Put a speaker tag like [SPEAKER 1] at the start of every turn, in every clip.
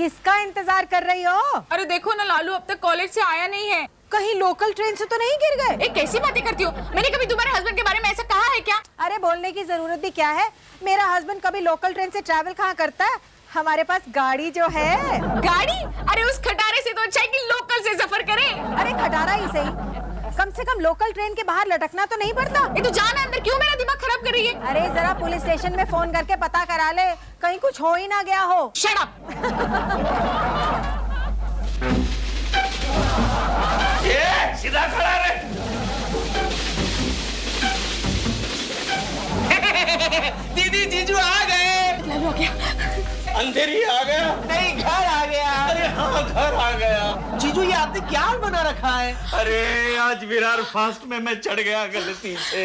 [SPEAKER 1] किसका इंतजार कर रही हो?
[SPEAKER 2] अरे देखो ना, लालू अब तक कॉलेज से आया नहीं है।
[SPEAKER 1] कहीं लोकल ट्रेन से तो नहीं गिर गए?
[SPEAKER 2] ए, कैसी बातें करती हो? मैंने कभी तुम्हारे हस्बैंड के बारे में ऐसा कहा है क्या?
[SPEAKER 1] अरे बोलने की जरूरत भी क्या है, मेरा हस्बैंड कभी लोकल ट्रेन से ट्रैवल कहाँ करता है। हमारे पास गाड़ी जो है।
[SPEAKER 2] गाड़ी? अरे उस खटारे से तो अच्छा है कि लोकल से सफर करे।
[SPEAKER 1] अरे खटारा ही सही, कम से कम लोकल ट्रेन के बाहर लटकना तो नहीं पड़ता।
[SPEAKER 2] ये तो जाना अंदर, क्यों मेरा दिमाग खराब कर रही है?
[SPEAKER 1] अरे जरा पुलिस स्टेशन में फोन करके पता करा ले, कहीं कुछ हो ही ना गया हो।
[SPEAKER 2] Shut up.
[SPEAKER 3] ये सीधा खड़ा रहे। दीदी जीजू आ गए।
[SPEAKER 2] लालू आ गया।
[SPEAKER 3] अंधेरी आ गया?
[SPEAKER 4] नहीं, घर आ गया।
[SPEAKER 3] अरे हाँ, घर आ गया।
[SPEAKER 4] जीजू, ये आपने क्या बना रखा है?
[SPEAKER 3] अरे आज विरार फास्ट में मैं चढ़ गया गलती से।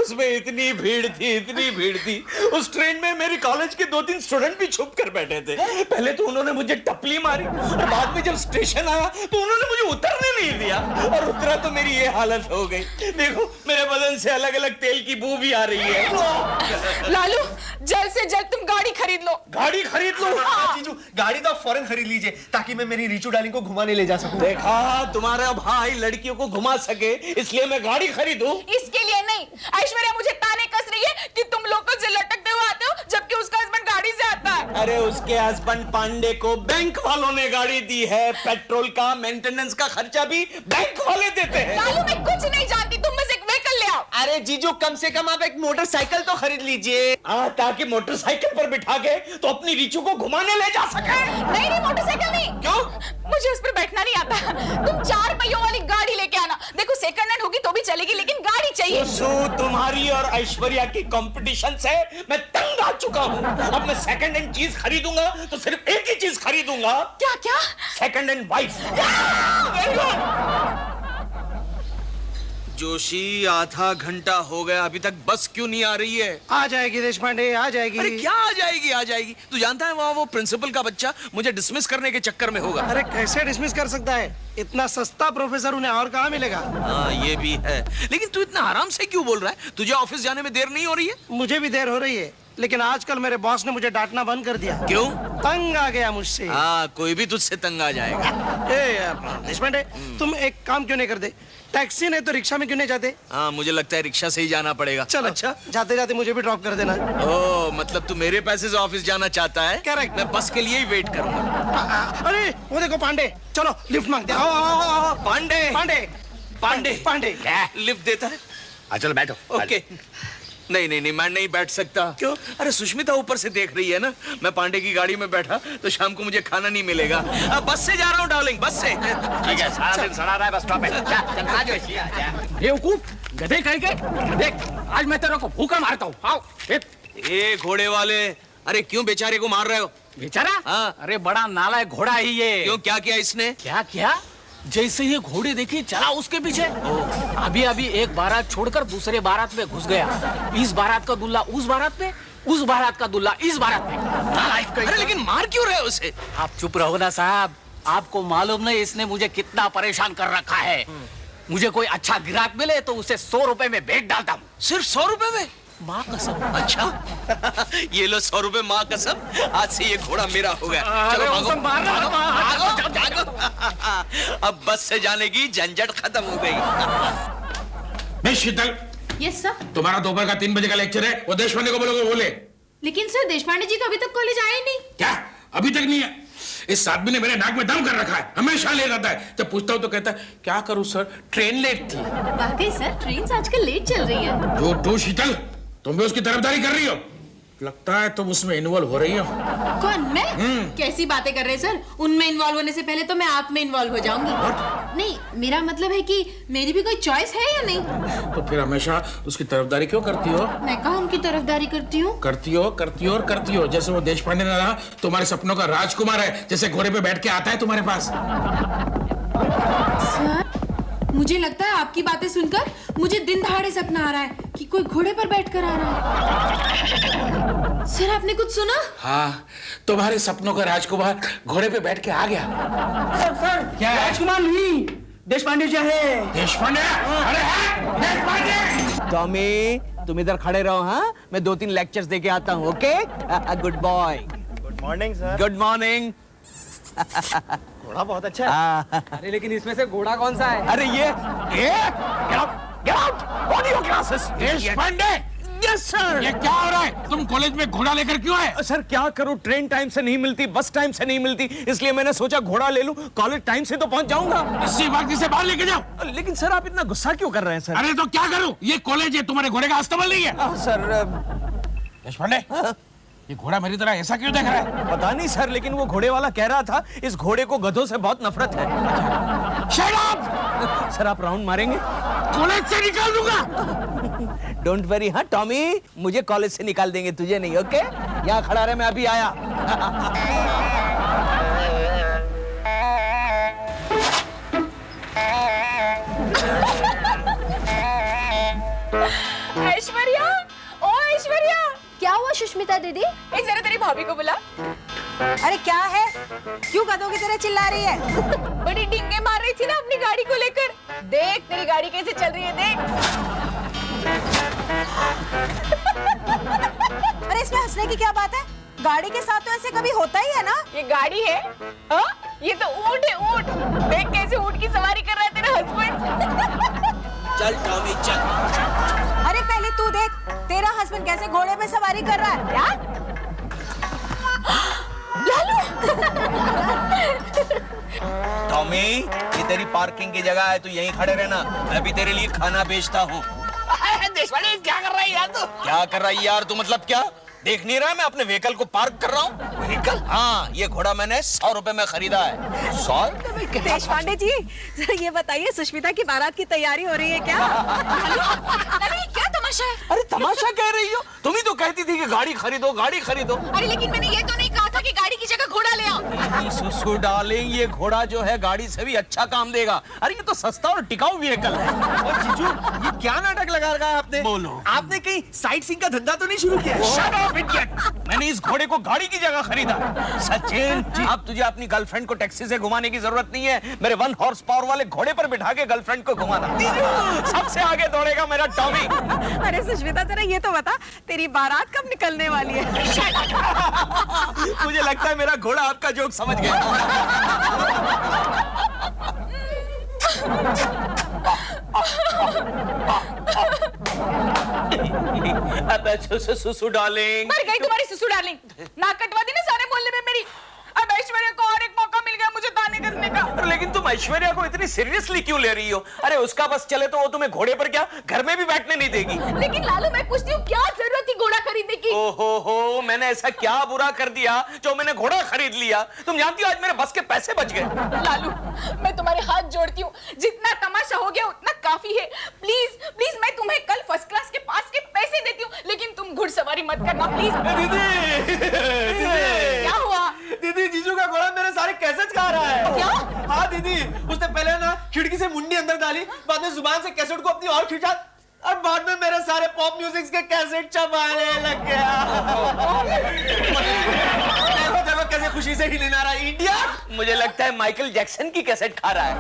[SPEAKER 3] उसमें इतनी भीड़ थी। उस ट्रेन में मेरे कॉलेज के 2-3 स्टूडेंट भी छुप कर बैठे थे। पहले तो उन्होंने मुझे टपली मारी और बाद में जब स्टेशन आया तो उन्होंने मुझे उतरने नहीं दिया, और उतरा तो मेरी ये हालत हो गई। देखो मेरे बदन से अलग अलग तेल की बू भी आ रही है।
[SPEAKER 2] लालू, जल्द से जल्द तुम गाड़ी खरीद लो।
[SPEAKER 3] गाड़ी खरीद लो?
[SPEAKER 4] जीजू, गाड़ी तो आप फौरन खरीद लीजिए ताकि मैं मेरी रीचू डार्लिंग को घुमाने ले जा सकूं।
[SPEAKER 3] देखा, तुम्हारा भाई लड़कियों को घुमा सके इसलिए मैं गाड़ी खरीदूं।
[SPEAKER 2] इसके लिए नहीं, ऐश्वर्या मुझे ताने कस रही है कि तुम लोकल से लटकते हुए आते हो जबकि उसका हस्बैंड गाड़ी से आता है।
[SPEAKER 3] अरे उसके हस्बैंड पांडे को बैंक वालों ने गाड़ी दी है, पेट्रोल का मेंटेनेंस का खर्चा भी बैंक वाले देते हैं।
[SPEAKER 2] लालू, मैं कुछ नहीं जानती, तुम बस एक व्हीकल ले आओ।
[SPEAKER 4] अरे जीजू, कम से कम आप एक मोटरसाइकिल तो खरीद लीजिए।
[SPEAKER 3] ताकि मोटरसाइकिल पर बिठा के तो अपनी रीचू को घुमाने ले जा सके।
[SPEAKER 2] नहीं, मोटरसाइकिल नहीं।
[SPEAKER 3] क्यों?
[SPEAKER 2] मुझे उस पर बैठना नहीं आता। तुम 4 पहियों वाली गाड़ी लेके आना। देखो सेकंड हैंड होगी तो भी चलेगी, लेकिन गाड़ी चाहिए।
[SPEAKER 3] तुम्हारी और ऐश्वर्या की कंपटीशन से मैं तंग आ चुका हूँ। अब मैं सेकंड हैंड चीज खरीदूंगा तो सिर्फ एक ही चीज खरीदूंगा।
[SPEAKER 2] क्या क्या?
[SPEAKER 3] Second hand wife. जोशी, आधा घंटा हो गया, अभी तक बस क्यों नहीं आ रही है?
[SPEAKER 4] आ जाएगी देशपांडे, आ जाएगी।
[SPEAKER 3] अरे क्या आ जाएगी? तू जानता है वहाँ वो प्रिंसिपल का बच्चा मुझे डिसमिस करने के चक्कर में होगा।
[SPEAKER 4] अरे कैसे डिसमिस कर सकता है? इतना सस्ता प्रोफेसर उन्हें और कहाँ मिलेगा?
[SPEAKER 3] हाँ ये भी है, लेकिन तू इतना आराम से क्यों बोल रहा है? तुझे ऑफिस जाने में देर नहीं हो रही है?
[SPEAKER 4] मुझे भी देर हो रही है, लेकिन आजकल मेरे बॉस ने मुझे डांटना बंद कर दिया।
[SPEAKER 3] क्यों?
[SPEAKER 4] तंग आ गया मुझसे।
[SPEAKER 3] हाँ, कोई भी तुझसे तंग आ जाएगा।
[SPEAKER 4] देशपांडे, तुम एक काम क्यों नहीं करते? टैक्सी नहीं तो रिक्शा में क्यों नहीं जाते?
[SPEAKER 3] हाँ, मुझे लगता है रिक्शा से ही जाना पड़ेगा।
[SPEAKER 4] चल अच्छा, जाते जाते मुझे भी ड्रॉप कर देना।
[SPEAKER 3] ओ, मतलब तू मेरे पैसे से ऑफिस जाना चाहता है?
[SPEAKER 4] Correct।
[SPEAKER 3] मैं बस के लिए ही वेट करूंगा।
[SPEAKER 4] अरे वो देखो पांडे, चलो लिफ्ट मांगते हैं। आओ।
[SPEAKER 3] पांडे
[SPEAKER 4] पांडे
[SPEAKER 3] लिफ्ट देता है?
[SPEAKER 5] चलो बैठो।
[SPEAKER 3] ओके। नहीं, मैं नहीं बैठ सकता।
[SPEAKER 4] क्यों?
[SPEAKER 3] अरे सुष्मिता ऊपर से देख रही है ना, मैं पांडे की गाड़ी में बैठा तो शाम को मुझे खाना नहीं मिलेगा। अब बस से जा रहा हूँ डार्लिंग, बस से।
[SPEAKER 5] ठीक है, सारा दिन सड़ा रहा है बस स्टॉप पे। चल आ जाओ।
[SPEAKER 6] बेवकूफ, गधे कहीं के। देख, आज मैं तेरे को भूखा मारता हूँ। आओ।
[SPEAKER 3] ए घोड़े वाले, अरे क्यों बेचारे को मार रहे हो?
[SPEAKER 6] बेचारा?
[SPEAKER 3] हाँ।
[SPEAKER 6] अरे बड़ा नालायक घोड़ा ही ये।
[SPEAKER 3] क्यों, क्या किया इसने?
[SPEAKER 6] क्या? जैसे ये घोड़े देखी चला उसके पीछे। अभी एक बारात छोड़कर दूसरे बारात में घुस गया। इस बारात का दुल्ला उस बारात में, उस बारात का दुल्ला इस बारात में। नालायक कहीं।
[SPEAKER 3] अरे लेकिन मार क्यों रहे हो उसे?
[SPEAKER 6] आप चुप रहो ना साहब, आपको मालूम नहीं इसने मुझे कितना परेशान कर रखा है। मुझे कोई अच्छा ग्राहक मिले तो उसे 100 रुपए में बेच डालता हूँ।
[SPEAKER 3] सिर्फ 100 रुपए में?
[SPEAKER 6] माँ कसम।
[SPEAKER 3] अच्छा। ये लो 100 रुपए माँ कसम, आज से ये घोड़ा मेरा हो गया। चलो भागो, भागो। अब बस से जाने की झंझट खत्म हो गई।
[SPEAKER 7] नहीं शीतल,
[SPEAKER 8] यस सर।
[SPEAKER 7] तुम्हारा दोपहर का 3 बजे का लेक्चर है, वो देशपांडे को बोलोगे बोले।
[SPEAKER 8] लेकिन सर देशपांडे जी तो अभी तक कॉलेज आए नहीं।
[SPEAKER 7] क्या अभी तक नहीं है? इस आदमी ने मेरे नाक में दम कर रखा है, हमेशा ले जाता है। जब पूछता हूँ तो कहता है क्या करूँ सर, ट्रेन लेट थी।
[SPEAKER 8] वाकई सर, ट्रेन आजकल लेट चल रही है।
[SPEAKER 7] जो शीतल, तुम भी उसकी तरफदारी कर रही हो। लगता है तुम उसमें इन्वॉल्व हो रही हो।
[SPEAKER 8] कौन, मैं? कैसी बातें कर रहे हैं सर? उनमें इन्वॉल्व होने से पहले तो मैं आप में इन्वॉल्व हो जाऊंगी। नहीं, मेरा मतलब है कि मेरी भी कोई चॉइस है या नहीं।
[SPEAKER 7] तो फिर हमेशा उसकी तरफदारी क्यों करती हो?
[SPEAKER 8] मैं कहाँ उनकी तरफदारी करती हूँ?
[SPEAKER 7] करती हो। जैसे वो देशपांडे ने रहा तुम्हारे सपनों का राजकुमार है, जैसे घोड़े पे बैठ के आता है तुम्हारे पास।
[SPEAKER 8] सर, मुझे लगता है आपकी बातें सुनकर मुझे दिन दहाड़े सपना आ रहा है कि कोई घोड़े पर बैठकर आ रहा है। सर, आपने कुछ सुना?
[SPEAKER 7] हाँ, तुम्हारे सपनों का राजकुमार घोड़े पे बैठ के आ गया।
[SPEAKER 4] सर, क्या राजकुमार नहीं, देशपांडे जी है।
[SPEAKER 7] देशपांडे? अरे देशपांडे!
[SPEAKER 4] टॉमी, तुम इधर खड़े रहो। हाँ, मैं 2-3 लेक्चर्स दे के आता हूँ। Okay? Good boy.
[SPEAKER 5] Good morning sir.
[SPEAKER 4] Good morning.
[SPEAKER 3] घोड़ा बहुत अच्छा है।
[SPEAKER 6] अरे लेकिन इसमें से घोड़ा कौन सा है?
[SPEAKER 3] अरे ये get out on your glasses।
[SPEAKER 7] Deshpande,
[SPEAKER 3] yes sir.
[SPEAKER 7] ये क्या हो रहा है? तुम कॉलेज में घोड़ा लेकर क्यों आए?
[SPEAKER 3] सर क्या करूं, ट्रेन टाइम से नहीं मिलती, बस टाइम से नहीं मिलती, इसलिए मैंने सोचा घोड़ा ले लूं, कॉलेज टाइम से तो पहुंच जाऊंगा।
[SPEAKER 7] इसी वक्त इसे बाहर लेके जाओ।
[SPEAKER 3] लेकिन सर आप इतना गुस्सा क्यों कर रहे हैं सर?
[SPEAKER 7] अरे तो क्या करूं? ये कॉलेज है, तुम्हारे घोड़े का अस्तबल नहीं है।
[SPEAKER 3] सर
[SPEAKER 7] देशपांडे, ये घोड़ा मेरी तरह ऐसा क्यों देख रहा है?
[SPEAKER 3] पता नहीं सर, लेकिन वो घोड़े वाला कह रहा था इस घोड़े को गधों से बहुत नफरत है।
[SPEAKER 7] Shut up!
[SPEAKER 3] सर आप राउंड मारेंगे?
[SPEAKER 7] कॉलेज से निकाल दूंगा।
[SPEAKER 3] Don't worry. हाँ टॉमी, मुझे कॉलेज से निकाल देंगे, तुझे नहीं। ओके, यहाँ खड़ा रहे, मैं अभी आया।
[SPEAKER 2] ऐश्वर्या, ओ ऐश्वर्या,
[SPEAKER 9] क्या हुआ सुष्मिता दीदी?
[SPEAKER 2] जरा तेरी भाभी को बुला।
[SPEAKER 1] अरे क्या है, क्यों गधों की तरह चिल्ला रही है?
[SPEAKER 2] बड़ी डिंगे मार रही थी ना अपनी गाड़ी को लेकर। देख तेरी गाड़ी कैसे चल रही है, देख।
[SPEAKER 1] अरे इसमें हंसने की क्या बात है? गाड़ी के साथ तो ऐसे कभी होता ही है ना।
[SPEAKER 2] ये गाड़ी है? हाँ? ये तो ऊंट है, ऊंट। देख कैसे ऊंट की सवारी कर रहा है तेरा हस्बैंड।
[SPEAKER 3] चल टॉमी चल।
[SPEAKER 1] अरे पहले तू देख, तेरा हस्बैंड कैसे घोड़े पे सवारी कर रहा है।
[SPEAKER 2] क्या? लालू।
[SPEAKER 3] टॉमी, ये तेरी पार्किंग की जगह है, तू यहीं खड़े रहना, मैं भी तेरे लिए खाना बेचता हूँ।
[SPEAKER 5] देशपांडे क्या कर रहा है यार तू?
[SPEAKER 3] क्या कर रहा है यार तू? मतलब क्या देख नहीं रहा है? मैं अपने व्हीकल को पार्क कर रहा हूँ। व्हीकल? हाँ, ये घोड़ा मैंने 100 रुपए में खरीदा है। 100 रुपए?
[SPEAKER 1] देशपांडे जी, जरा ये बताइए, सुष्मिता की बारात की तैयारी हो रही है क्या?
[SPEAKER 2] अरे क्या तमाशा है?
[SPEAKER 3] अरे तमाशा कह रही हो? तुम ही तो कहती थी कि गाड़ी खरीदो, गाड़ी खरीदो।
[SPEAKER 2] अरे लेकिन मैंने ये तो नहीं कहा था कि गाड़ी की जगह घोड़ा ले आओ।
[SPEAKER 3] सुसु डार्लिंग, ये घोड़ा जो है गाड़ी से भी अच्छा काम देगा। अरे ये तो सस्ता और टिकाऊ व्हीकल है।
[SPEAKER 4] और जीजू, ये क्या नाटक लगा रखा है आपने?
[SPEAKER 3] बोलो।
[SPEAKER 4] आपने कहीं साइट सीइंग का धंधा तो नहीं शुरू किया?
[SPEAKER 3] Shut up, idiot! मैंने इस घोड़े को गाड़ी की जगह खरीदा। सचिन, अब तुझे अपनी गर्लफ्रेंड को टैक्सी से घुमाने की जरूरत नहीं है, मेरे 1 हॉर्स पावर वाले घोड़े पर बिठा के गर्लफ्रेंड को घुमाना। सबसे आगे दौड़ेगा मेरा टॉमी।
[SPEAKER 1] अरे सुष्मिता, जरा ये तो बता, तेरी बारात कब निकलने वाली है?
[SPEAKER 3] मुझे लगता है मेरा घोड़ा आपका जोक समझ गया। अब सुसु डार्लिंग।
[SPEAKER 2] मर गई तुम्हारी सुसु डार्लिंग। नाक कटवा दी ना सारे मोहल्ले में मेरी। अब ऐश्वर्या को और एक मौका मिल गया मुझे ताने कसने का।
[SPEAKER 3] लेकिन तुम ऐश्वर्या को इतनी सीरियसली क्यों ले रही हो? अरे उसका बस चले तो वो तुम्हें घोड़े पर क्या घर में भी बैठने नहीं देगी।
[SPEAKER 2] लेकिन लालू, मैं पूछती हूँ, क्या जरूरत थी घोड़ा खरीदने की?
[SPEAKER 3] ओहो, मैंने ऐसा क्या बुरा कर दिया जो मैंने घोड़ा खरीद लिया? तुम जानती हो आज मेरे बस के पैसे बच गए।
[SPEAKER 2] लालू, मैं तुम्हारे हाथ जोड़ती हूँ, जितना तमाशा हो गया उतना काफी है। प्लीज प्लीज, मैं तुम्हें कल फर्स्ट क्लास के पास के पैसे देती हूँ, लेकिन तुम घुड़सवारी मत करना प्लीज।
[SPEAKER 4] दीदी,
[SPEAKER 2] क्या हुआ?
[SPEAKER 4] दीदी, जीजू का घोड़ा मेरे सारे कैसेट्स खा रहा है।
[SPEAKER 2] क्या?
[SPEAKER 4] हाँ दीदी, उसने पहले ना खिड़की से मुंडी अंदर डाली, बाद में जुबान से कैसेट को अपनी और खींचा, और बाद में मेरे सारे पॉप म्यूजिक के कैसेट चबाने लग गया। देखो देखो कैसे खुशी से हिलना रहा है इंडिया।
[SPEAKER 3] मुझे लगता है माइकल जैक्सन की कैसेट खा रहा है।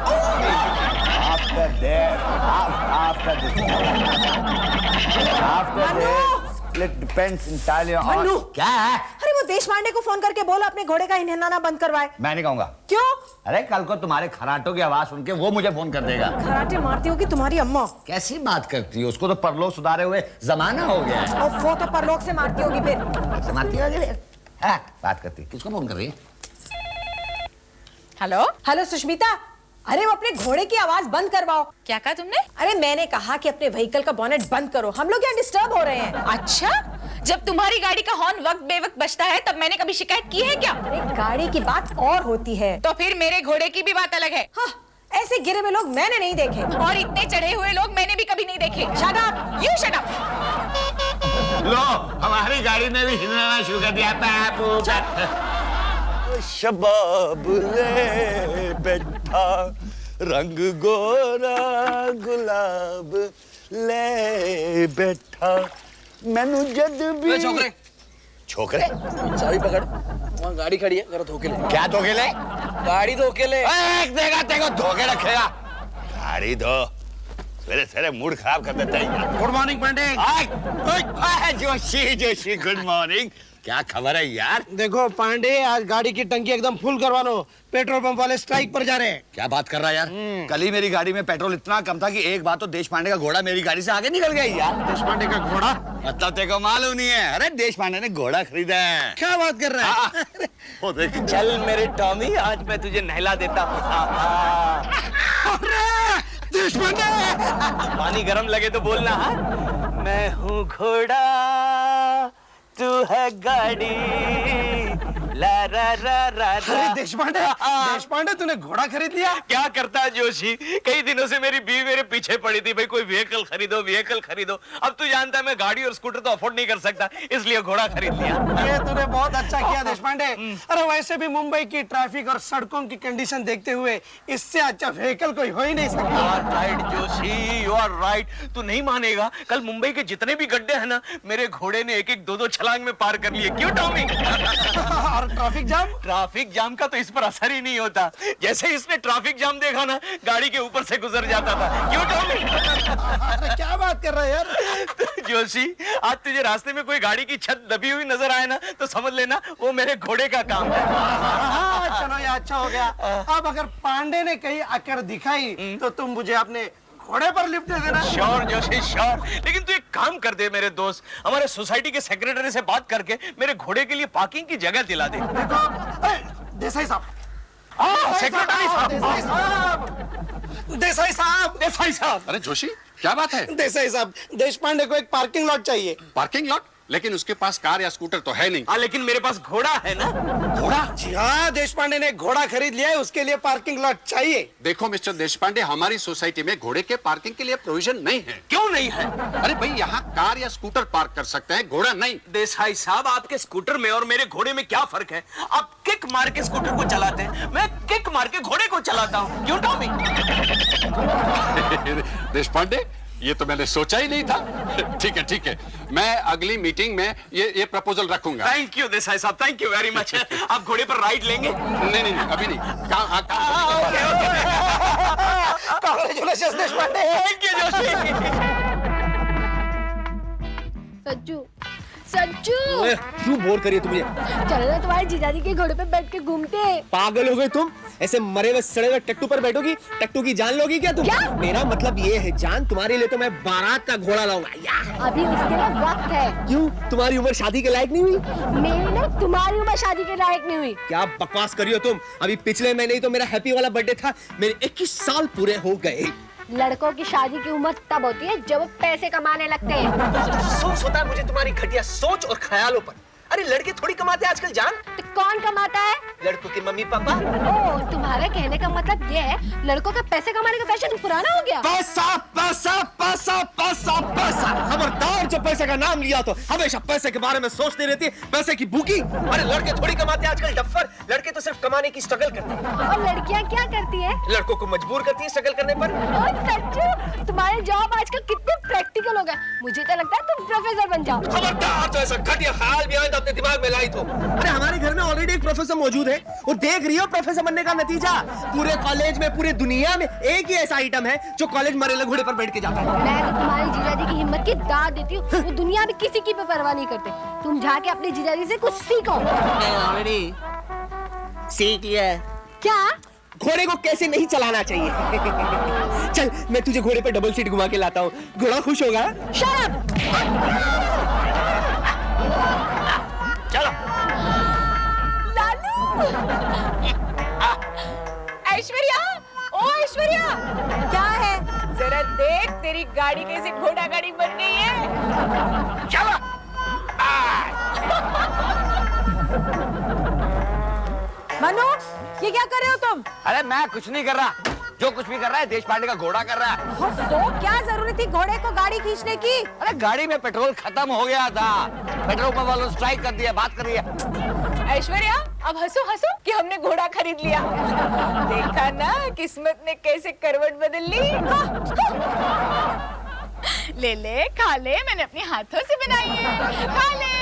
[SPEAKER 5] It depends entirely on
[SPEAKER 1] Mannu!
[SPEAKER 5] क्या है?
[SPEAKER 1] अरे वो देशपांडे को फोन करके बोला अपने घोड़े का हिनहाना बंद करवाए।
[SPEAKER 5] मैं नहीं कहूंगा।
[SPEAKER 1] क्यों?
[SPEAKER 5] अरे कल को तुम्हारे खराटों की आवाज सुन के वो मुझे फोन कर देगा।
[SPEAKER 1] खराटे मारती होगी तुम्हारी अम्मा।
[SPEAKER 5] कैसी बात करती हो? उसको तो परलोक सुधारे हुए जमाना हो गया है।
[SPEAKER 1] और वो तो परलोक से मारती होगी फिर।
[SPEAKER 5] मारती होगी? हाँ, बात करती। किसको फोन कर रही है?
[SPEAKER 2] हेलो
[SPEAKER 1] हेलो सुष्मिता, अरे वो अपने घोड़े की आवाज बंद करवाओ।
[SPEAKER 2] क्या कहा तुमने?
[SPEAKER 1] अरे मैंने कहा कि अपने व्हीकल का बोनेट बंद करो, हम लोग यहाँ डिस्टर्ब हो रहे हैं।
[SPEAKER 2] अच्छा, जब तुम्हारी गाड़ी का हॉर्न वक्त बेवक्त बजता है तब मैंने कभी शिकायत की है क्या?
[SPEAKER 1] अरे गाड़ी की बात और होती है।
[SPEAKER 2] तो फिर मेरे घोड़े की भी बात अलग है।
[SPEAKER 1] हाँ, ऐसे गिरे हुए लोग मैंने नहीं देखे,
[SPEAKER 2] और इतने चढ़े हुए लोग मैंने भी कभी नहीं देखे।
[SPEAKER 1] Shut up!
[SPEAKER 2] You shut up!
[SPEAKER 5] लो, हमारी गाड़ी ने भी हिलना शुरू कर दिया।
[SPEAKER 3] शबाब ले बैठा, रंग गोरा गुलाब ले बैठा, मैनू जद भी।
[SPEAKER 4] छोकरे,
[SPEAKER 3] छोकरे
[SPEAKER 4] चाबी पकड़, वहाँ गाड़ी खड़ी है, जरा धोके ले।
[SPEAKER 3] क्या धोखे ले?
[SPEAKER 4] गाड़ी धोके ले।
[SPEAKER 3] एक देगा तेको धोखे रखेगा। गाड़ी धो।
[SPEAKER 5] सवेरे सवेरे मूड खराब कर देता है।
[SPEAKER 7] Good morning Pandey.
[SPEAKER 5] Joshi good morning. क्या खबर है यार?
[SPEAKER 4] देखो पांडे, आज गाड़ी की टंकी एकदम फुल करवा लो, पेट्रोल पंप वाले स्ट्राइक पर जा रहे हैं।
[SPEAKER 5] क्या बात कर रहा है यार? कल ही मेरी गाड़ी में पेट्रोल इतना कम था कि एक बार तो देश पांडे का घोड़ा मेरी गाड़ी से आगे निकल गया यार।
[SPEAKER 4] देश पांडे का घोड़ा?
[SPEAKER 5] मतलब तेरे को मालूम नहीं है? अरे देश पांडे ने घोड़ा खरीदा है।
[SPEAKER 4] क्या बात कर रहा है?
[SPEAKER 5] वो देख।
[SPEAKER 3] चल मेरे टॉमी, आज मैं तुझे नहला देता हूँ।
[SPEAKER 4] देश पांडे!
[SPEAKER 3] पानी गरम लगे तो बोलना। हाँ? मैं हूँ घोड़ा, तू है गाड़ी, ला रा रा रा रा।
[SPEAKER 4] अरे देश पांडे तूने घोड़ा खरीद लिया?
[SPEAKER 3] क्या करता है जोशी? कई दिनों से मेरी बीवी मेरे पीछे पड़ी थी, भाई कोई व्हीकल खरीदो व्हीकल खरीदो। अब तू जानता है मैं गाड़ी और स्कूटर तो अफोर्ड नहीं कर सकता, इसलिए घोड़ा खरीद लिया।
[SPEAKER 4] ये तूने बहुत अच्छा किया देश पांडे। अरे वैसे भी मुंबई की ट्रैफिक और सड़कों की कंडीशन देखते हुए इससे अच्छा व्हीकल कोई हो ही नहीं सकता।
[SPEAKER 3] Right Joshi, you are right. तू नहीं मानेगा, कल मुंबई के जितने भी गड्ढे हैं ना, मेरे घोड़े ने एक एक दो दो छलांग में पार कर लिए। क्यों टॉमी?
[SPEAKER 4] और ट्रैफिक जाम?
[SPEAKER 3] ट्रैफिक जाम का तो इस पर असर ही नहीं होता। जैसे इसने ट्रैफिक जाम देखा ना, गाड़ी के ऊपर से गुजर जाता था। क्यों टॉमी?
[SPEAKER 4] अरे क्या बात कर रहा है यार?
[SPEAKER 3] जोशी, आज तुझे रास्ते में कोई गाड़ी की छत दबी हुई नजर आए ना, तो समझ लेना वो मेरे घोड़े का काम है।
[SPEAKER 4] हाँ, चलो ये अच्छा हो गया। अब अगर पांडे ने कहीं अकड़ दिखाई तो तुम मुझे अपने घोड़े पर लिफ्ट दे देना।
[SPEAKER 3] Sure Joshi sure. लेकिन तू एक काम कर दे मेरे दोस्त, हमारे सोसाइटी के सेक्रेटरी से बात करके मेरे घोड़े के लिए पार्किंग की जगह दिला दे।
[SPEAKER 4] देसाई साहब,
[SPEAKER 3] सेक्रेटरी साहब,
[SPEAKER 4] देसाई साहब,
[SPEAKER 3] देसाई साहब।
[SPEAKER 9] अरे जोशी, क्या बात है?
[SPEAKER 4] देसाई साहब, देश पांडे को एक पार्किंग लॉट चाहिए।
[SPEAKER 9] Parking lot? लेकिन उसके पास कार या स्कूटर तो है नहीं।
[SPEAKER 3] हाँ, लेकिन मेरे पास घोड़ा है ना।
[SPEAKER 9] घोड़ा?
[SPEAKER 4] जी हाँ, देश पांडे ने घोड़ा खरीद लिया है, उसके लिए पार्किंग लॉट चाहिए।
[SPEAKER 9] देखो मिस्टर देशपांडे, हमारी सोसाइटी में घोड़े के पार्किंग के लिए प्रोविजन नहीं है।
[SPEAKER 3] क्यों नहीं है?
[SPEAKER 9] अरे भाई, यहाँ कार या स्कूटर पार्क कर सकते हैं, घोड़ा नहीं।
[SPEAKER 3] देसाई साहब, आपके स्कूटर में और मेरे घोड़े में क्या फर्क है? आप किक मार के स्कूटर को चलाते हैं, मैं किक मार के घोड़े को चलाता हूँ। क्यों टॉमी?
[SPEAKER 9] देशपांडे, ये तो मैंने सोचा ही नहीं था। ठीक है, मैं अगली मीटिंग में ये प्रपोजल रखूंगा।
[SPEAKER 3] थैंक यू देसाई साहब, थैंक यू वेरी मच। आप घोड़े पर राइड लेंगे?
[SPEAKER 9] नहीं, अभी नहीं।
[SPEAKER 4] Congratulations Deshpande.
[SPEAKER 3] Thank you Joshi.
[SPEAKER 10] Sachchu
[SPEAKER 4] क्यों बोर करिए तुम?
[SPEAKER 10] चलो ना तुम्हारे जीजाजी के घोड़े पे बैठ के घूमते।
[SPEAKER 4] पागल हो गए तुम? ऐसे मरे हुए सड़े हुए टट्टू पर बैठोगी? टट्टू की जान लोगी क्या तुम?
[SPEAKER 10] क्या?
[SPEAKER 4] मेरा मतलब ये है जान, तुम्हारे लिए तो मैं बारात का घोड़ा लाऊंगा।
[SPEAKER 10] अभी उसके लिए वक्त है।
[SPEAKER 4] क्यों, तुम्हारी उम्र शादी के लायक नहीं हुई?
[SPEAKER 10] मेरी ना तुम्हारी उम्र शादी के लायक नहीं हुई।
[SPEAKER 4] क्या बकवास करी हो तुम? अभी पिछले महीने ही तो मेरा हैप्पी वाला बर्थडे था, मेरे 21 साल पूरे हो गए।
[SPEAKER 10] लड़कों की शादी की उम्र तब होती है जब वो पैसे कमाने लगते हैं।
[SPEAKER 4] अफसोस होता है मुझे तुम्हारी घटिया सोच और ख्यालों पर। अरे लड़के थोड़ी कमाते हैं आजकल जान।
[SPEAKER 10] तो कौन कमाता है?
[SPEAKER 4] लड़कों के मम्मी पापा।
[SPEAKER 10] ओ, तुम्हारे कहने का मतलब ये है लड़कों का पैसे कमाने का फैशन पुराना हो गया।
[SPEAKER 4] पैसा पैसा पैसा पैसा पैसा, खबरदार जो पैसे का नाम लिया तो हमेशा पैसे के बारे में सोचती रहती है, पैसे की भूखी। अरे लड़के थोड़ी कमाते हैं आजकल डफ्फर, लड़के तो सिर्फ कमाने की स्ट्रगल करते हैं।
[SPEAKER 10] और लड़कियां क्या करती है?
[SPEAKER 4] लड़कों को मजबूर करती है स्ट्रगल करने पर।
[SPEAKER 10] सच्चू, तुम्हारे जॉब आजकल कितने प्रैक्टिकल हो गए। मुझे तो लगता है तुम प्रोफेसर बन जाओ।
[SPEAKER 4] खबरदार जो ऐसा घटिया ख्याल भी आए तो अपने दिमाग में लाई तो। अरे हमारे घर में ऑलरेडी एक प्रोफेसर मौजूद है, वो देख रही हो प्रोफेसर बनने का नतीजा। पूरे कॉलेज में, पूरे दुनिया में एक ही ऐसा आइटम है जो कॉलेज मरेले घोड़े पर बैठ के जाता है।
[SPEAKER 10] मैं तो तुम्हारी जीजाजी की हिम्मत की दाद देती हूँ, वो दुनिया में किसी की भी परवाह नहीं करते। तुम जाके अपने जीजाजी से कुछ सीखो।
[SPEAKER 4] ऑलरेडी सीख लिया।
[SPEAKER 10] क्या?
[SPEAKER 4] घोड़े को कैसे नहीं चलाना चाहिए। चल मैं तुझे घोड़े पे डबल सीट घुमा के लाता हूँ, घोड़ा खुश होगा।
[SPEAKER 10] Shut up!
[SPEAKER 3] चलो।
[SPEAKER 2] लालू, ऐश्वर्या, ओ ऐश्वर्या,
[SPEAKER 1] क्या है?
[SPEAKER 2] जरा देख तेरी गाड़ी कैसे घोड़ा गाड़ी बन गई है।
[SPEAKER 3] चलो।
[SPEAKER 1] मनु, ये क्या कर रहे हो तुम?
[SPEAKER 5] अरे मैं कुछ नहीं कर रहा, जो कुछ भी कर रहा है देश पांडे का घोड़ा कर रहा है।
[SPEAKER 1] तो क्या जरूरत थी घोड़े को गाड़ी खींचने की?
[SPEAKER 5] अरे गाड़ी में पेट्रोल खत्म हो गया था, पेट्रोल पंप वालों ने स्ट्राइक कर दिया, बात कर रही है।
[SPEAKER 2] ऐश्वर्या, अब हंसो हंसो कि हमने घोड़ा खरीद लिया। देखा ना किस्मत ने कैसे करवट बदल ली। ले ले, खा ले, मैंने अपने हाथों से बनाई है, खा ले।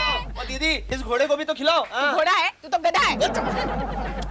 [SPEAKER 4] दीदी इस घोड़े को भी तो खिलाओ।
[SPEAKER 2] घोड़ा है तू तो गधा है।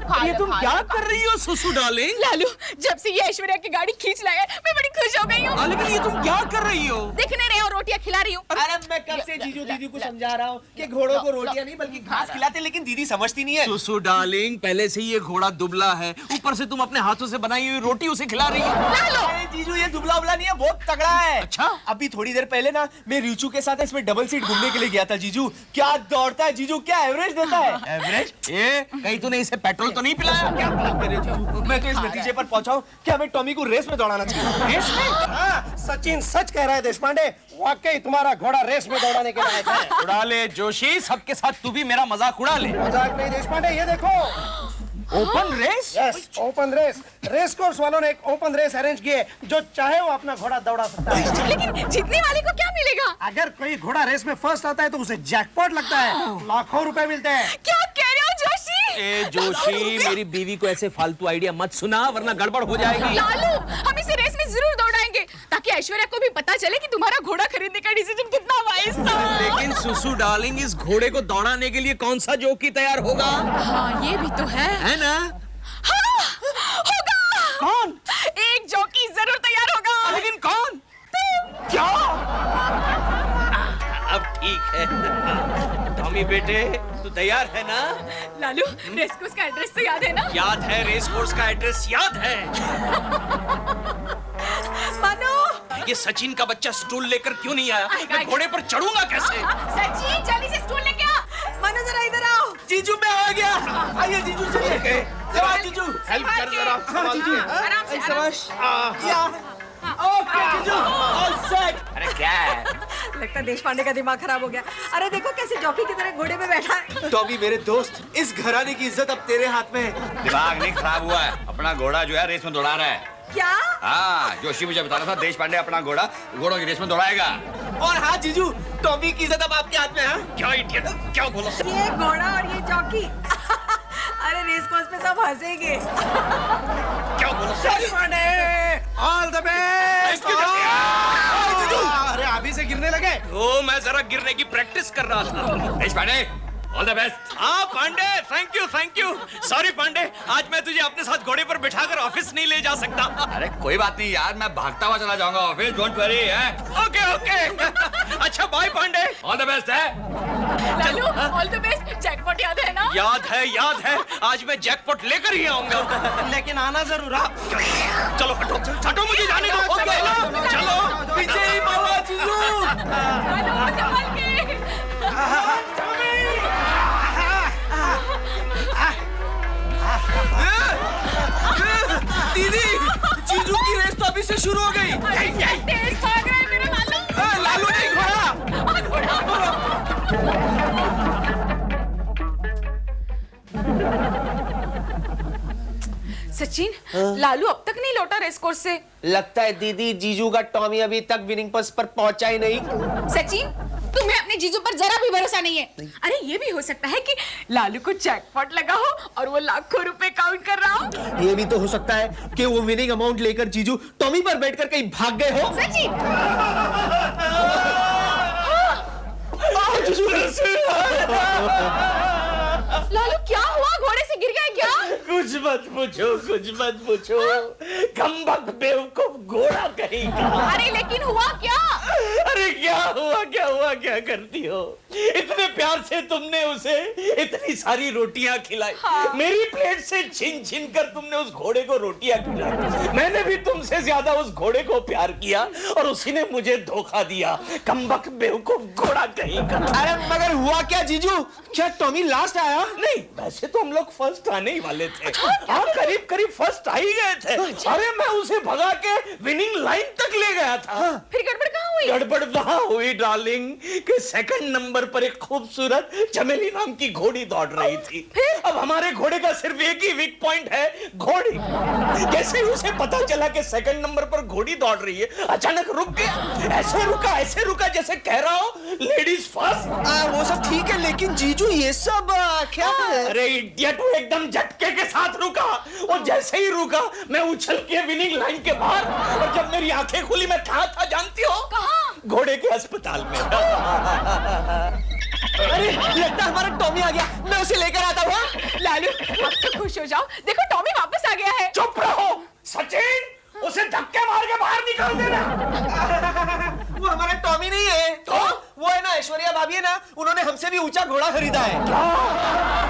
[SPEAKER 6] ये तुम क्या कर रही हो सुसु डार्लिंग?
[SPEAKER 2] लालू, जब से ये ऐश्वर्या की गाड़ी खींच लाया है, मैं बड़ी खुश हो गई हूँ।
[SPEAKER 6] लेकिन ये तुम क्या कर रही हो?
[SPEAKER 2] दिखने रहे हो रोटियां खिला रही हूँ।
[SPEAKER 4] अरे मैं कब से जीजू दीदी को समझा रहा हूँ कि घोड़ों को रोटियां नहीं बल्कि घास खिलाते, लेकिन दीदी समझती नहीं है।
[SPEAKER 6] सुसु डार्लिंग, पहले से ही ये घोड़ा दुबला है, ऊपर से तुम अपने हाथों से बनाई हुई रोटी उसे खिला रही हो।
[SPEAKER 4] अरे जीजू ये दुबला उबला नहीं है, बहुत तगड़ा है।
[SPEAKER 6] अच्छा?
[SPEAKER 4] अभी थोड़ी देर पहले ना मैं रिचू के साथ इसमें डबल सीट घूमने के लिए गया था जीजू। क्या दौड़ता है जीजू, क्या एवरेज देता है।
[SPEAKER 6] एवरेज? ये कहीं तूने इसे पेट्रोल तो नहीं पिलाया?
[SPEAKER 4] क्या बात कर रहे हो जीजू, मैं तो इस नतीजे पर पहुंचा हूँ कि हमें टॉमी को रेस में दौड़ाना चाहिए।
[SPEAKER 6] रेस में?
[SPEAKER 11] हाँ, सचिन सच कह रहा है देशपांडे, वाकई तुम्हारा घोड़ा रेस में दौड़ाने के लायक है।
[SPEAKER 6] उड़ा ले जोशी, सबके साथ तू भी मेरा मजाक उड़ा ले।
[SPEAKER 11] मजाक नहीं देशपांडे, ये देखो।
[SPEAKER 6] Open race?
[SPEAKER 11] Yes, open race. Race course वालों ने एक ओपन रेस अरेंज की है, जो चाहे वो अपना घोड़ा दौड़ा सकता है।
[SPEAKER 2] लेकिन जीतने वाले को क्या मिलेगा?
[SPEAKER 11] अगर कोई घोड़ा रेस में फर्स्ट आता है तो उसे जैकपॉट लगता है, लाखों रुपए मिलते हैं।
[SPEAKER 2] क्या कह रहे हो जोशी?
[SPEAKER 6] ए जोशी, मेरी बीवी को ऐसे फालतू आइडिया मत सुना, वरना गड़बड़ हो जाएगी।
[SPEAKER 2] लालू, हम इसे रेस में जरूर दौड़ाएंगे, ताकि ऐश्वर्या को भी पता चले कि तुम्हारा घोड़ा खरीदने का डिसीजन कितना वाइज था।
[SPEAKER 6] लेकिन सुसु डार्लिंग, इस घोड़े को दौड़ाने के लिए कौन सा जोकी तैयार होगा?
[SPEAKER 2] हाँ, ये भी तो है
[SPEAKER 6] ना?
[SPEAKER 2] हाँ, होगा।
[SPEAKER 6] कौन?
[SPEAKER 2] एक जॉकी जरूर तैयार होगा।
[SPEAKER 6] लेकिन कौन? क्या? अब ठीक है। टॉमी बेटे, तू तैयार है ना?
[SPEAKER 2] लालू, रेस कोर्स का एड्रेस तो याद है ना?
[SPEAKER 6] याद है, रेस कोर्स का एड्रेस याद है।
[SPEAKER 2] मनु,
[SPEAKER 6] ये सचिन का बच्चा स्टूल लेकर क्यों नहीं आया?
[SPEAKER 2] आएगा,
[SPEAKER 6] मैं
[SPEAKER 2] आएगा।
[SPEAKER 6] घोड़े पर चढ़ूंगा कैसे?
[SPEAKER 2] सचिन, जल्दी से स्टूल लेके आ। मनु, जरा इधर आओ।
[SPEAKER 4] जीजू मैं आ गया। आइए जीजू चलिए। चलो जीजू,
[SPEAKER 6] हेल्प कर जरा।
[SPEAKER 4] हाँ जीजू,
[SPEAKER 2] आराम से, आराम से।
[SPEAKER 4] या ओके जीजू, ऑल सेट।
[SPEAKER 6] अरे क्या है?
[SPEAKER 1] लगता है देशपांडे का दिमाग खराब हो गया। अरे देखो कैसे जॉकी की तरह घोड़े पे बैठा है।
[SPEAKER 4] टॉमी मेरे दोस्त, इस घराने की इज्जत अब तेरे हाथ में है।
[SPEAKER 5] दिमाग नहीं खराब हुआ है, अपना घोड़ा जो है रेस में दौड़ा रहा है।
[SPEAKER 1] क्या?
[SPEAKER 5] हाँ, जोशी मुझे बता रहा था देश पांडे अपना घोड़ा घोड़ों की रेस में दौड़ाएगा।
[SPEAKER 4] और हाँ जीजू, टॉमी की इज्जत अब आपके हाथ में है।
[SPEAKER 6] क्या इडियट, क्या बोला?
[SPEAKER 1] ये घोड़ा और ये जॉकी। अरे रेस कोर्स पे सब हंसेंगे।
[SPEAKER 6] क्या बोला?
[SPEAKER 11] All the best. अरे अभी से गिरने लगे।
[SPEAKER 6] ओ, मैं जरा गिरने की प्रैक्टिस कर रहा था।
[SPEAKER 5] देश पांडे, ऑल द बेस्ट।
[SPEAKER 6] हाँ Pandey, thank you. Sorry Pandey, आज मैं तुझे अपने साथ घोड़े पर बिठाकर ऑफिस नहीं ले जा सकता।
[SPEAKER 5] अरे कोई बात नहीं यार, मैं भागता हुआ चला जाऊंगा ऑफिस, डोंट वरी है।
[SPEAKER 6] ओके। अच्छा bye Pandey.
[SPEAKER 5] All the best है।
[SPEAKER 2] Lalu, all the best. Jackpot याद है ना?
[SPEAKER 6] याद है। आज मैं जैकपॉट लेकर ही आऊंगा।
[SPEAKER 11] लेकिन आना जरूर।
[SPEAKER 6] चलो हटो, मुझे जाने दो। ओके, चलो
[SPEAKER 4] पीछे ही बाबा जीजू।
[SPEAKER 2] लालू, संभल के।
[SPEAKER 4] दीदी, जीजू की रेस तो अभी से शुरू हो गई।
[SPEAKER 2] तेज भाग रहा है मेरा लालू।
[SPEAKER 4] लालू नहीं, घोड़ा।
[SPEAKER 2] सचिन, लालू अब तक नहीं लौटा रेस कोर्स से।
[SPEAKER 4] लगता है दीदी जीजू का टॉमी अभी तक विनिंग पोस्ट पर पहुंचा ही नहीं।
[SPEAKER 2] सचिन, तुम्हें अपने जीजू पर जरा भी भरोसा नहीं है। अरे ये भी हो सकता है कि लालू को जैकपॉट लगा हो और वो लाखों रुपए काउंट कर रहा हो।
[SPEAKER 4] ये भी तो हो सकता है कि वो विनिंग अमाउंट लेकर जीजू टॉमी पर बैठकर कहीं भाग गए हो।
[SPEAKER 2] सचिन, लालू क्या हुआ? घोड़े से गिर गए क्या?
[SPEAKER 3] कुछ मत पूछो। कमबख्त बेवकूफ घोड़ा कहीं का।
[SPEAKER 2] अरे लेकिन हुआ क्या?
[SPEAKER 3] अरे क्या हुआ, क्या करती हो? इतने प्यार से तुमने उसे इतनी सारी रोटियां खिलाई।
[SPEAKER 2] हाँ।
[SPEAKER 3] मेरी प्लेट से छीन कर तुमने उस घोड़े को रोटियां खिलाई। मैंने भी तुमसे ज्यादा उस घोड़े को प्यार किया और उसी ने मुझे धोखा दिया। कमबख्त बेवकूफ घोड़ा कहीं का।
[SPEAKER 4] अरे मगर हुआ क्या जीजू? क्या टॉमी लास्ट आया?
[SPEAKER 3] नहीं, वैसे तो हम लोग फर्स्ट आने ही वाले थे। हाँ, करीब फर्स्ट आ ही गए थे। अरे मैं उसे भगा के विनिंग लाइन तक ले गया था।
[SPEAKER 2] फिर गड़बड़ कहाँ हुई?
[SPEAKER 3] गड़बड़ वहां हुई डार्लिंग कि सेकंड नंबर पर एक खूबसूरत चमेली नाम की घोड़ी दौड़ रही थी। अब हमारे घोड़े का सिर्फ एक ही वीक पॉइंट है, घोड़ी। जैसे ही उसे पता चला कि सेकंड नंबर पर घोड़ी दौड़ रही है, अचानक रुक गया। ऐसे रुका जैसे कह रहा हो लेडीज फर्स्ट।
[SPEAKER 4] वो सब ठीक है, लेकिन जीजू ये सब क्या है?
[SPEAKER 3] अरे इडियट, वो एकदम झटके के साथ रुका। और जैसे ही रुका, मैं उछल के विनिंग लाइन के बाहर, और जब मेरी आंखें खुली मैं कहाँ था जानती हो?
[SPEAKER 2] कहाँ?
[SPEAKER 3] घोड़े के अस्पताल में।
[SPEAKER 4] अरे लगता है हमारा टॉमी आ गया, मैं उसे लेकर आता हूँ।
[SPEAKER 2] लालू अब तो खुश हो जाओ, देखो टॉमी वापस आ गया है।
[SPEAKER 3] चुप रहो सचिन, उसे धक्के मार के बाहर निकाल देना।
[SPEAKER 4] वो हमारा टॉमी नहीं है। तो वो है ना, ऐश्वर्या भाभी है ना, उन्होंने हमसे भी ऊंचा घोड़ा खरीदा है।